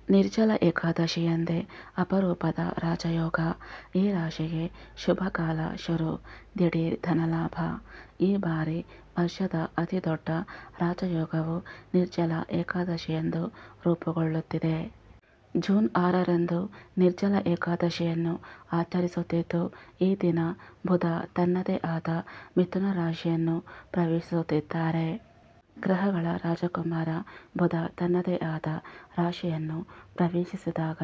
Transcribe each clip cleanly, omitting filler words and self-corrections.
ನಿರ್ಜಲ ಏಕಾದಶಿ ಎಂದೇ ಅಪರೂಪದ ರಾಜಯೋಗ. ಈ ರಾಶಿಗೆ ಶುಭಕಾಲ ಶುರು. ದಿಢೀರ್ ಧನಲಾಭ. ಈ ಬಾರಿ ವರ್ಷದ ಅತಿ ದೊಡ್ಡ ರಾಜಯೋಗವು ನಿರ್ಜಲ ಏಕಾದಶಿಯಂದು ರೂಪುಗೊಳ್ಳುತ್ತಿದೆ. ಜೂನ್ 6ರಂದು ನಿರ್ಜಲ ಏಕಾದಶಿಯನ್ನು ಆಚರಿಸುತ್ತಿದ್ದು, ಈ ದಿನ ಬುಧ ತನ್ನದೇ ಆದ ಮಿಥುನ ರಾಶಿಯನ್ನು ಪ್ರವೇಶಿಸುತ್ತಿದ್ದಾರೆ. ಗ್ರಹಗಳ ರಾಜಕುಮಾರ ಬುಧ ತನ್ನದೇ ಆದ ರಾಶಿಯನ್ನು ಪ್ರವೇಶಿಸಿದಾಗ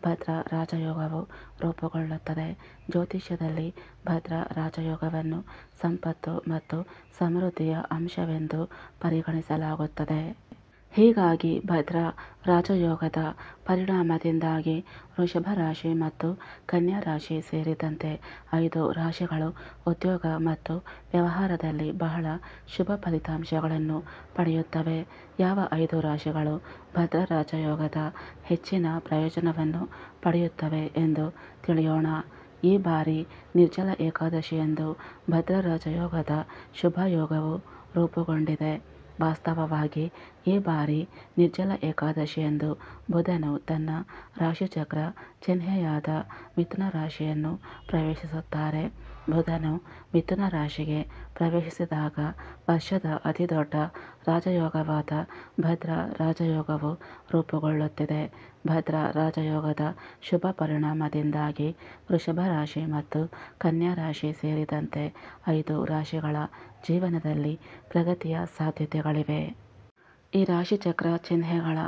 ಭದ್ರ ರಾಜಯೋಗವು ರೂಪುಗೊಳ್ಳುತ್ತದೆ. ಜ್ಯೋತಿಷ್ಯದಲ್ಲಿ ಭದ್ರ ರಾಜಯೋಗವನ್ನು ಸಂಪತ್ತು ಮತ್ತು ಸಮೃದ್ಧಿಯ ಅಂಶವೆಂದು ಪರಿಗಣಿಸಲಾಗುತ್ತದೆ. ಹೀಗಾಗಿ ಭದ್ರ ರಾಜಯೋಗದ ಪರಿಣಾಮದಿಂದಾಗಿ ವೃಷಭ ರಾಶಿ ಮತ್ತು ಕನ್ಯಾ ರಾಶಿ ಸೇರಿದಂತೆ 5 ರಾಶಿಗಳು ಉದ್ಯೋಗ ಮತ್ತು ವ್ಯವಹಾರದಲ್ಲಿ ಬಹಳ ಶುಭ ಫಲಿತಾಂಶಗಳನ್ನು ಪಡೆಯುತ್ತವೆ. ಯಾವ 5 ರಾಶಿಗಳು ಭದ್ರ ರಾಜಯೋಗದ ಹೆಚ್ಚಿನ ಪ್ರಯೋಜನವನ್ನು ಪಡೆಯುತ್ತವೆ ಎಂದು ತಿಳಿಯೋಣ. ಈ ಬಾರಿ ನಿರ್ಜಲ ಏಕಾದಶಿಯಂದು ಭದ್ರ ರಾಜಯೋಗದ ಶುಭ ಯೋಗವು ರೂಪುಗೊಂಡಿದೆ. ವಾಸ್ತವವಾಗಿ ಈ ಬಾರಿ ನಿರ್ಜಲ ಏಕಾದಶಿಯಂದು ಬುಧನು ತನ್ನ ರಾಶಿಚಕ್ರ ಚಿಹ್ನೆಯಾದ ಮಿಥುನ ರಾಶಿಯನ್ನು ಪ್ರವೇಶಿಸುತ್ತಾರೆ. ಬುಧನು ಮಿಥುನ ರಾಶಿಗೆ ಪ್ರವೇಶಿಸಿದಾಗ ವರ್ಷದ ಅತಿದೊಡ್ಡ ರಾಜಯೋಗವಾದ ಭದ್ರ ರಾಜಯೋಗವು ರೂಪುಗೊಳ್ಳುತ್ತಿದೆ. ಭದ್ರ ರಾಜಯೋಗದ ಶುಭ ಪರಿಣಾಮದಿಂದಾಗಿ ವೃಷಭ ರಾಶಿ ಮತ್ತು ಕನ್ಯಾ ರಾಶಿ ಸೇರಿದಂತೆ 5 ರಾಶಿಗಳ ಜೀವನದಲ್ಲಿ ಪ್ರಗತಿಯ ಸಾಧ್ಯತೆಗಳಿವೆ. ಈ ರಾಶಿಚಕ್ರ ಚಿಹ್ನೆಗಳ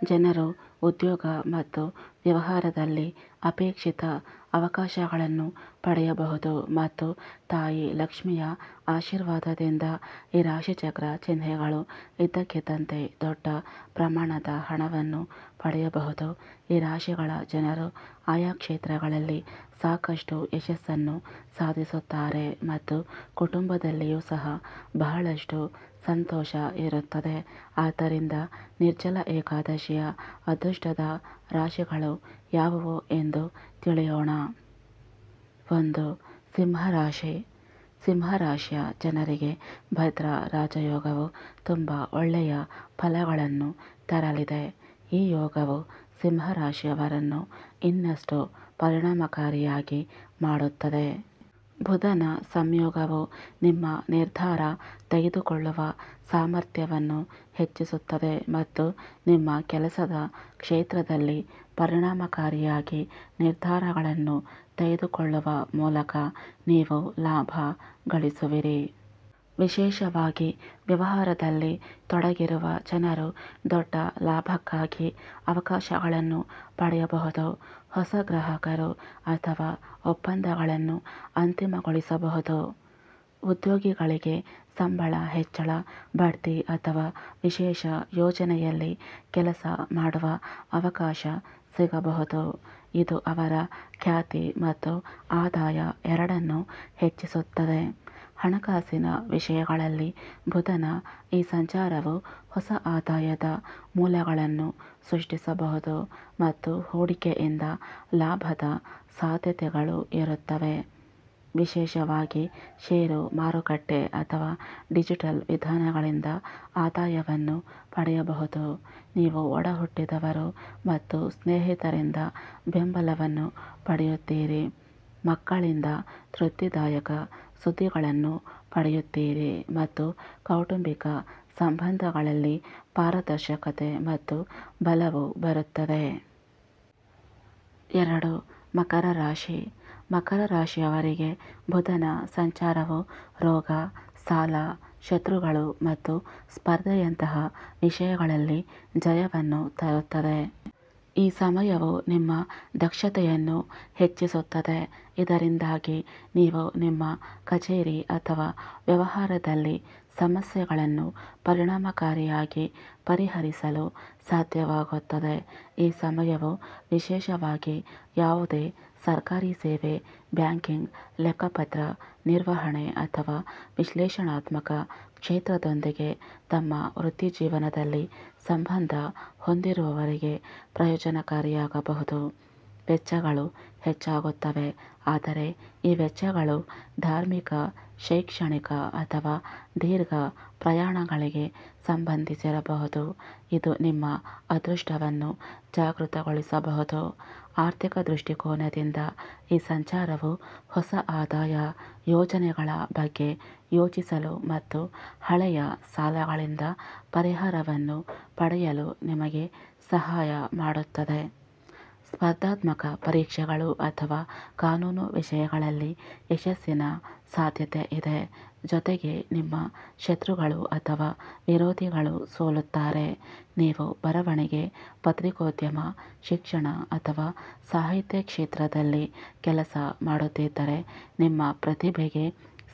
ಜನರು ಉದ್ಯೋಗ ಮತ್ತು ವ್ಯವಹಾರದಲ್ಲಿ ಅಪೇಕ್ಷಿತ ಅವಕಾಶಗಳನ್ನು ಪಡೆಯಬಹುದು ಮತ್ತು ತಾಯಿ ಲಕ್ಷ್ಮಿಯ ಆಶೀರ್ವಾದದಿಂದ ಈ ರಾಶಿಚಕ್ರ ಚಿಹ್ನೆಗಳು ಇದ್ದಕ್ಕಿದ್ದಂತೆ ದೊಡ್ಡ ಪ್ರಮಾಣದ ಹಣವನ್ನು ಪಡೆಯಬಹುದು. ಈ ರಾಶಿಗಳ ಜನರು ಆಯಾ ಕ್ಷೇತ್ರಗಳಲ್ಲಿ ಸಾಕಷ್ಟು ಯಶಸ್ಸನ್ನು ಸಾಧಿಸುತ್ತಾರೆ ಮತ್ತು ಕುಟುಂಬದಲ್ಲಿಯೂ ಸಹ ಬಹಳಷ್ಟು ಸಂತೋಷ ಇರುತ್ತದೆ. ಆದ್ದರಿಂದ ನಿರ್ಜಲ ಏಕಾದಶಿಯ ಅದೃಷ್ಟದ ರಾಶಿಗಳು ಯಾವುವು ಎಂದು ತಿಳಿಯೋಣ. 1. ಸಿಂಹರಾಶಿ. ಸಿಂಹರಾಶಿಯ ಜನರಿಗೆ ಭದ್ರ ರಾಜಯೋಗವು ತುಂಬ ಒಳ್ಳೆಯ ಫಲಗಳನ್ನು ತರಲಿದೆ. ಈ ಯೋಗವು ಸಿಂಹರಾಶಿಯವರನ್ನು ಇನ್ನಷ್ಟು ಪರಿಣಾಮಕಾರಿಯಾಗಿ ಮಾಡುತ್ತದೆ. ಬುಧನ ಸಂಯೋಗವು ನಿಮ್ಮ ನಿರ್ಧಾರ ತೆಗೆದುಕೊಳ್ಳುವ ಸಾಮರ್ಥ್ಯವನ್ನು ಹೆಚ್ಚಿಸುತ್ತದೆ ಮತ್ತು ನಿಮ್ಮ ಕೆಲಸದ ಕ್ಷೇತ್ರದಲ್ಲಿ ಪರಿಣಾಮಕಾರಿಯಾಗಿ ನಿರ್ಧಾರಗಳನ್ನು ತೆಗೆದುಕೊಳ್ಳುವ ಮೂಲಕ ನೀವು ಲಾಭ ಗಳಿಸುವಿರಿ. ವಿಶೇಷವಾಗಿ ವ್ಯವಹಾರದಲ್ಲಿ ತೊಡಗಿರುವ ಜನರು ದೊಡ್ಡ ಲಾಭಕ್ಕಾಗಿ ಅವಕಾಶಗಳನ್ನು ಪಡೆಯಬಹುದು. ಹೊಸ ಗ್ರಾಹಕರು ಅಥವಾ ಒಪ್ಪಂದಗಳನ್ನು ಅಂತಿಮಗೊಳಿಸಬಹುದು. ಉದ್ಯೋಗಿಗಳಿಗೆ ಸಂಬಳ ಹೆಚ್ಚಳ, ಬಡ್ತಿ ಅಥವಾ ವಿಶೇಷ ಯೋಜನೆಯಲ್ಲಿ ಕೆಲಸ ಮಾಡುವ ಅವಕಾಶ ಸಿಗಬಹುದು. ಇದು ಅವರ ಖ್ಯಾತಿ ಮತ್ತು ಆದಾಯ ಎರಡನ್ನೂ ಹೆಚ್ಚಿಸುತ್ತದೆ. ಹಣಕಾಸಿನ ವಿಷಯಗಳಲ್ಲಿ ಬುಧನ ಈ ಸಂಚಾರವು ಹೊಸ ಆದಾಯದ ಮೂಲಗಳನ್ನು ಸೃಷ್ಟಿಸಬಹುದು ಮತ್ತು ಹೂಡಿಕೆಯಿಂದ ಲಾಭದ ಸಾಧ್ಯತೆಗಳು ಇರುತ್ತವೆ. ವಿಶೇಷವಾಗಿ ಷೇರು ಮಾರುಕಟ್ಟೆ ಅಥವಾ ಡಿಜಿಟಲ್ ವಿಧಾನಗಳಿಂದ ಆದಾಯವನ್ನು ಪಡೆಯಬಹುದು. ನೀವು ಒಡಹುಟ್ಟಿದವರು ಮತ್ತು ಸ್ನೇಹಿತರಿಂದ ಬೆಂಬಲವನ್ನು ಪಡೆಯುತ್ತೀರಿ. ಮಕ್ಕಳಿಂದ ತೃಪ್ತಿದಾಯಕ ಸುದ್ದಿಗಳನ್ನು ಪಡೆಯುತ್ತೀರಿ ಮತ್ತು ಕೌಟುಂಬಿಕ ಸಂಬಂಧಗಳಲ್ಲಿ ಪಾರದರ್ಶಕತೆ ಮತ್ತು ಬಲವು ಬರುತ್ತದೆ. 2. ಮಕರ ರಾಶಿ. ಮಕರ ರಾಶಿಯವರಿಗೆ ಬುಧನ ಸಂಚಾರವು ರೋಗ, ಸಾಲ, ಶತ್ರುಗಳು ಮತ್ತು ಸ್ಪರ್ಧೆಯಂತಹ ವಿಷಯಗಳಲ್ಲಿ ಜಯವನ್ನು ತರುತ್ತದೆ. ಈ ಸಮಯವು ನಿಮ್ಮ ದಕ್ಷತೆಯನ್ನು ಹೆಚ್ಚಿಸುತ್ತದೆ. ಇದರಿಂದಾಗಿ ನೀವು ನಿಮ್ಮ ಕಚೇರಿ ಅಥವಾ ವ್ಯವಹಾರದಲ್ಲಿ ಸಮಸ್ಯೆಗಳನ್ನು ಪರಿಣಾಮಕಾರಿಯಾಗಿ ಪರಿಹರಿಸಲು ಸಾಧ್ಯವಾಗುತ್ತದೆ. ಈ ಸಮಯವು ವಿಶೇಷವಾಗಿ ಯಾವುದೇ ಸರ್ಕಾರಿ ಸೇವೆ, ಬ್ಯಾಂಕಿಂಗ್, ಲೆಕ್ಕಪತ್ರ ನಿರ್ವಹಣೆ ಅಥವಾ ವಿಶ್ಲೇಷಣಾತ್ಮಕ ಕ್ಷೇತ್ರದೊಂದಿಗೆ ತಮ್ಮ ವೃತ್ತಿಜೀವನದಲ್ಲಿ ಸಂಬಂಧ ಹೊಂದಿರುವವರಿಗೆ ಪ್ರಯೋಜನಕಾರಿಯಾಗಬಹುದು. ವೆಚ್ಚಗಳು ಹೆಚ್ಚಾಗುತ್ತವೆ. ಆದರೆ ಈ ವೆಚ್ಚಗಳು ಧಾರ್ಮಿಕ, ಶೈಕ್ಷಣಿಕ ಅಥವಾ ದೀರ್ಘ ಪ್ರಯಾಣಗಳಿಗೆ ಸಂಬಂಧಿಸಿರಬಹುದು. ಇದು ನಿಮ್ಮ ಅದೃಷ್ಟವನ್ನು ಜಾಗೃತಗೊಳಿಸಬಹುದು. ಆರ್ಥಿಕ ದೃಷ್ಟಿಕೋನದಿಂದ ಈ ಸಂಚಾರವು ಹೊಸ ಆದಾಯ ಯೋಜನೆಗಳ ಬಗ್ಗೆ ಯೋಚಿಸಲು ಮತ್ತು ಹಳೆಯ ಸಾಲಗಳಿಂದ ಪರಿಹಾರವನ್ನು ಪಡೆಯಲು ನಿಮಗೆ ಸಹಾಯ ಮಾಡುತ್ತದೆ. ಸ್ಪರ್ಧಾತ್ಮಕ ಪರೀಕ್ಷೆಗಳು ಅಥವಾ ಕಾನೂನು ವಿಷಯಗಳಲ್ಲಿ ಯಶಸ್ಸಿನ ಸಾಧ್ಯತೆ ಇದೆ. ಜೊತೆಗೆ ನಿಮ್ಮ ಶತ್ರುಗಳು ಅಥವಾ ವಿರೋಧಿಗಳು ಸೋಲುತ್ತಾರೆ. ನೀವು ಬರವಣಿಗೆ, ಪತ್ರಿಕೋದ್ಯಮ, ಶಿಕ್ಷಣ ಅಥವಾ ಸಾಹಿತ್ಯ ಕ್ಷೇತ್ರದಲ್ಲಿ ಕೆಲಸ ಮಾಡುತ್ತಿದ್ದರೆ ನಿಮ್ಮ ಪ್ರತಿಭೆಗೆ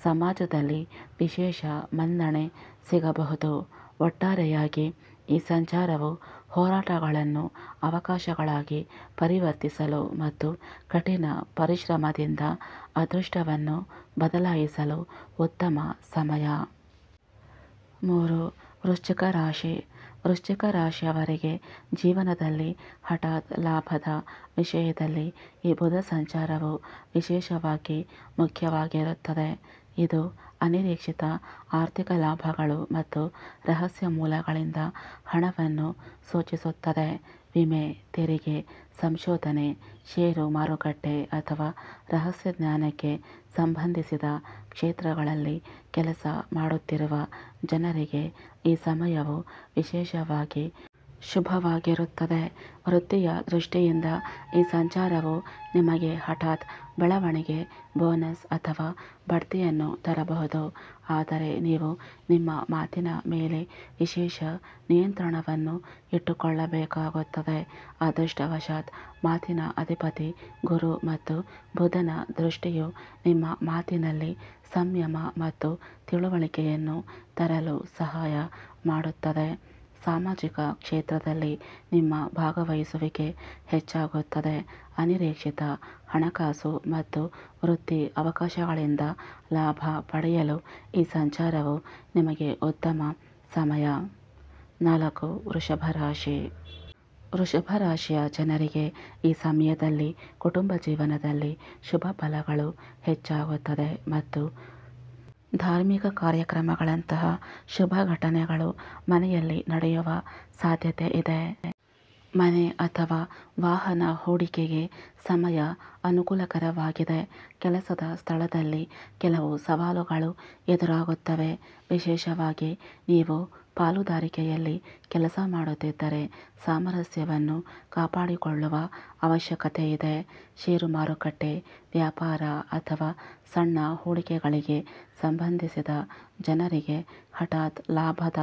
ಸಮಾಜದಲ್ಲಿ ವಿಶೇಷ ಮನ್ನಣೆ ಸಿಗಬಹುದು. ಒಟ್ಟಾರೆಯಾಗಿ ಈ ಸಂಚಾರವು ಹೋರಾಟಗಳನ್ನು ಅವಕಾಶಗಳಾಗಿ ಪರಿವರ್ತಿಸಲು ಮತ್ತು ಕಠಿಣ ಪರಿಶ್ರಮದಿಂದ ಅದೃಷ್ಟವನ್ನು ಬದಲಾಯಿಸಲು ಉತ್ತಮ ಸಮಯ. 3. ವೃಶ್ಚಿಕ ರಾಶಿ. ವೃಶ್ಚಿಕ ರಾಶಿಯವರಿಗೆ ಜೀವನದಲ್ಲಿ ಹಠಾತ್ ಲಾಭದ ವಿಷಯದಲ್ಲಿ ಈ ಬುಧ ಸಂಚಾರವು ವಿಶೇಷವಾಗಿ ಮುಖ್ಯವಾಗಿರುತ್ತದೆ. ಇದು ಅನಿರೀಕ್ಷಿತ ಆರ್ಥಿಕ ಲಾಭಗಳು ಮತ್ತು ರಹಸ್ಯ ಮೂಲಗಳಿಂದ ಹಣವನ್ನು ಸೂಚಿಸುತ್ತದೆ. ವಿಮೆ, ತೆರಿಗೆ, ಸಂಶೋಧನೆ, ಷೇರು ಮಾರುಕಟ್ಟೆ ಅಥವಾ ರಹಸ್ಯ ಜ್ಞಾನಕ್ಕೆ ಸಂಬಂಧಿಸಿದ ಕ್ಷೇತ್ರಗಳಲ್ಲಿ ಕೆಲಸ ಮಾಡುತ್ತಿರುವ ಜನರಿಗೆ ಈ ಸಮಯವು ವಿಶೇಷವಾಗಿ ಶುಭವಾಗಿರುತ್ತದೆ. ವೃತ್ತಿಯ ದೃಷ್ಟಿಯಿಂದ ಈ ಸಂಚಾರವು ನಿಮಗೆ ಹಠಾತ್ ಬೆಳವಣಿಗೆ, ಬೋನಸ್ ಅಥವಾ ಬಡ್ತಿಯನ್ನು ತರಬಹುದು. ಆದರೆ ನೀವು ನಿಮ್ಮ ಮಾತಿನ ಮೇಲೆ ವಿಶೇಷ ನಿಯಂತ್ರಣವನ್ನು ಇಟ್ಟುಕೊಳ್ಳಬೇಕಾಗುತ್ತದೆ. ಅದೃಷ್ಟವಶಾತ್ ಮಾತಿನ ಅಧಿಪತಿ ಗುರು ಮತ್ತು ಬುಧನ ದೃಷ್ಟಿಯು ನಿಮ್ಮ ಮಾತಿನಲ್ಲಿ ಸಂಯಮ ಮತ್ತು ತಿಳುವಳಿಕೆಯನ್ನು ತರಲು ಸಹಾಯ ಮಾಡುತ್ತದೆ. ಸಾಮಾಜಿಕ ಕ್ಷೇತ್ರದಲ್ಲಿ ನಿಮ್ಮ ಭಾಗವಹಿಸುವಿಕೆ ಹೆಚ್ಚಾಗುತ್ತದೆ. ಅನಿರೀಕ್ಷಿತ ಹಣಕಾಸು ಮತ್ತು ವೃತ್ತಿ ಅವಕಾಶಗಳಿಂದ ಲಾಭ ಪಡೆಯಲು ಈ ಸಂಚಾರವು ನಿಮಗೆ ಉತ್ತಮ ಸಮಯ. 4. ವೃಷಭ ರಾಶಿ. ವೃಷಭ ರಾಶಿಯ ಜನರಿಗೆ ಈ ಸಮಯದಲ್ಲಿ ಕುಟುಂಬ ಜೀವನದಲ್ಲಿ ಶುಭ ಫಲಗಳು ಹೆಚ್ಚಾಗುತ್ತದೆ ಮತ್ತು ಧಾರ್ಮಿಕ ಕಾರ್ಯಕ್ರಮಗಳಂತಹ ಶುಭ ಘಟನೆಗಳು ಮನೆಯಲ್ಲಿ ನಡೆಯುವ ಸಾಧ್ಯತೆ ಇದೆ. ಮನೆ ಅಥವಾ ವಾಹನ ಹೂಡಿಕೆಗೆ ಸಮಯ ಅನುಕೂಲಕರವಾಗಿದೆ. ಕೆಲಸದ ಸ್ಥಳದಲ್ಲಿ ಕೆಲವು ಸವಾಲುಗಳು ಎದುರಾಗುತ್ತವೆ. ವಿಶೇಷವಾಗಿ ನೀವು ಪಾಲುದಾರಿಕೆಯಲ್ಲಿ ಕೆಲಸ ಮಾಡುತ್ತಿದ್ದರೆ ಸಾಮರಸ್ಯವನ್ನು ಕಾಪಾಡಿಕೊಳ್ಳುವ ಅವಶ್ಯಕತೆ ಇದೆ. ಷೇರು ಮಾರುಕಟ್ಟೆ, ವ್ಯಾಪಾರ ಅಥವಾ ಸಣ್ಣ ಹೂಡಿಕೆಗಳಿಗೆ ಸಂಬಂಧಿಸಿದ ಜನರಿಗೆ ಹಠಾತ್ ಲಾಭದ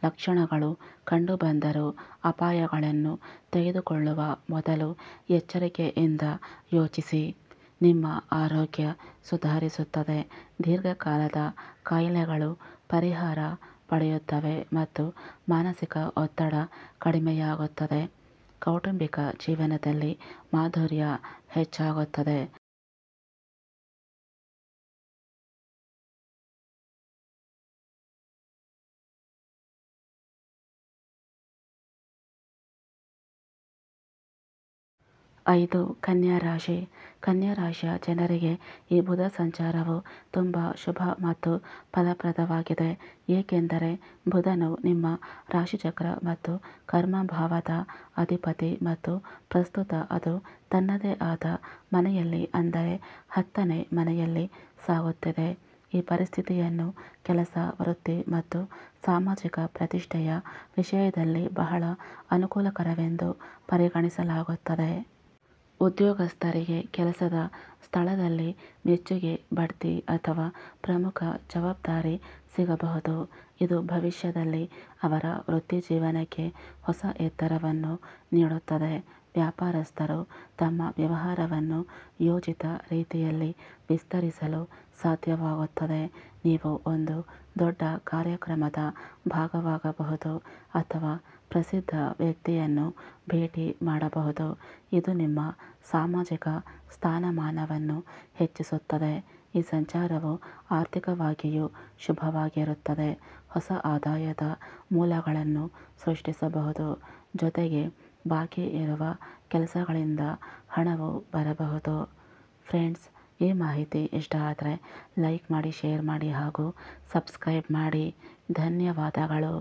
ಲಕ್ಷಣಗಳು ಕಂಡುಬಂದರೂ ಅಪಾಯಗಳನ್ನು ತೆಗೆದುಕೊಳ್ಳುವ ಮೊದಲು ಎಚ್ಚರಿಕೆಯಿಂದ ಯೋಚಿಸಿ. ನಿಮ್ಮ ಆರೋಗ್ಯ ಸುಧಾರಿಸುತ್ತದೆ. ದೀರ್ಘಕಾಲದ ಕಾಯಿಲೆಗಳು ಪರಿಹಾರ ಪಡೆಯುತ್ತವೆ ಮತ್ತು ಮಾನಸಿಕ ಒತ್ತಡ ಕಡಿಮೆಯಾಗುತ್ತದೆ. ಕೌಟುಂಬಿಕ ಜೀವನದಲ್ಲಿ ಮಾಧುರ್ಯ ಹೆಚ್ಚಾಗುತ್ತದೆ. 5. ಕನ್ಯಾ ರಾಶಿ. ಕನ್ಯಾ ರಾಶಿಯ ಜನರಿಗೆ ಈ ಬುಧ ಸಂಚಾರವು ತುಂಬ ಶುಭ ಮತ್ತು ಫಲಪ್ರದವಾಗಿದೆ. ಏಕೆಂದರೆ ಬುಧನು ನಿಮ್ಮ ರಾಶಿಚಕ್ರ ಮತ್ತು ಕರ್ಮಭಾವದ ಅಧಿಪತಿ ಮತ್ತು ಪ್ರಸ್ತುತ ಅದು ತನ್ನದೇ ಆದ ಮನೆಯಲ್ಲಿ ಅಂದರೆ 10ನೇ ಮನೆಯಲ್ಲಿ ಸಾಗುತ್ತಿದೆ. ಈ ಪರಿಸ್ಥಿತಿಯನ್ನು ಕೆಲಸ, ವೃತ್ತಿ ಮತ್ತು ಸಾಮಾಜಿಕ ಪ್ರತಿಷ್ಠೆಯ ವಿಷಯದಲ್ಲಿ ಬಹಳ ಅನುಕೂಲಕರವೆಂದು ಪರಿಗಣಿಸಲಾಗುತ್ತದೆ. ಉದ್ಯೋಗಸ್ಥರಿಗೆ ಕೆಲಸದ ಸ್ಥಳದಲ್ಲಿ ಮೆಚ್ಚುಗೆ, ಬಡ್ತಿ ಅಥವಾ ಪ್ರಮುಖ ಜವಾಬ್ದಾರಿ ಸಿಗಬಹುದು. ಇದು ಭವಿಷ್ಯದಲ್ಲಿ ಅವರ ವೃತ್ತಿಜೀವನಕ್ಕೆ ಹೊಸ ಎತ್ತರವನ್ನು ನೀಡುತ್ತದೆ. ವ್ಯಾಪಾರಸ್ಥರು ತಮ್ಮ ವ್ಯವಹಾರವನ್ನು ಯೋಜಿತ ರೀತಿಯಲ್ಲಿ ವಿಸ್ತರಿಸಲು ಸಾಧ್ಯವಾಗುತ್ತದೆ. ನೀವು ಒಂದು ದೊಡ್ಡ ಕಾರ್ಯಕ್ರಮದ ಭಾಗವಾಗಬಹುದು ಅಥವಾ ಪ್ರಸಿದ್ಧ ವ್ಯಕ್ತಿಯನ್ನು ಭೇಟಿ ಮಾಡಬಹುದು. ಇದು ನಿಮ್ಮ ಸಾಮಾಜಿಕ ಸ್ಥಾನಮಾನವನ್ನು ಹೆಚ್ಚಿಸುತ್ತದೆ. ಈ ಸಂಚಾರವು ಆರ್ಥಿಕವಾಗಿಯೂ ಶುಭವಾಗಿರುತ್ತದೆ. ಹೊಸ ಆದಾಯದ ಮೂಲಗಳನ್ನು ಸೃಷ್ಟಿಸಬಹುದು. ಜೊತೆಗೆ ಬಾಕಿ ಇರುವ ಕೆಲಸಗಳಿಂದ ಹಣವು ಬರಬಹುದು. ಫ್ರೆಂಡ್ಸ್, ಈ ಮಾಹಿತಿ ಇಷ್ಟ ಆದರೆ ಲೈಕ್ ಮಾಡಿ, ಶೇರ್ ಮಾಡಿ ಹಾಗೂ ಸಬ್ಸ್ಕ್ರೈಬ್ ಮಾಡಿ. ಧನ್ಯವಾದಗಳು.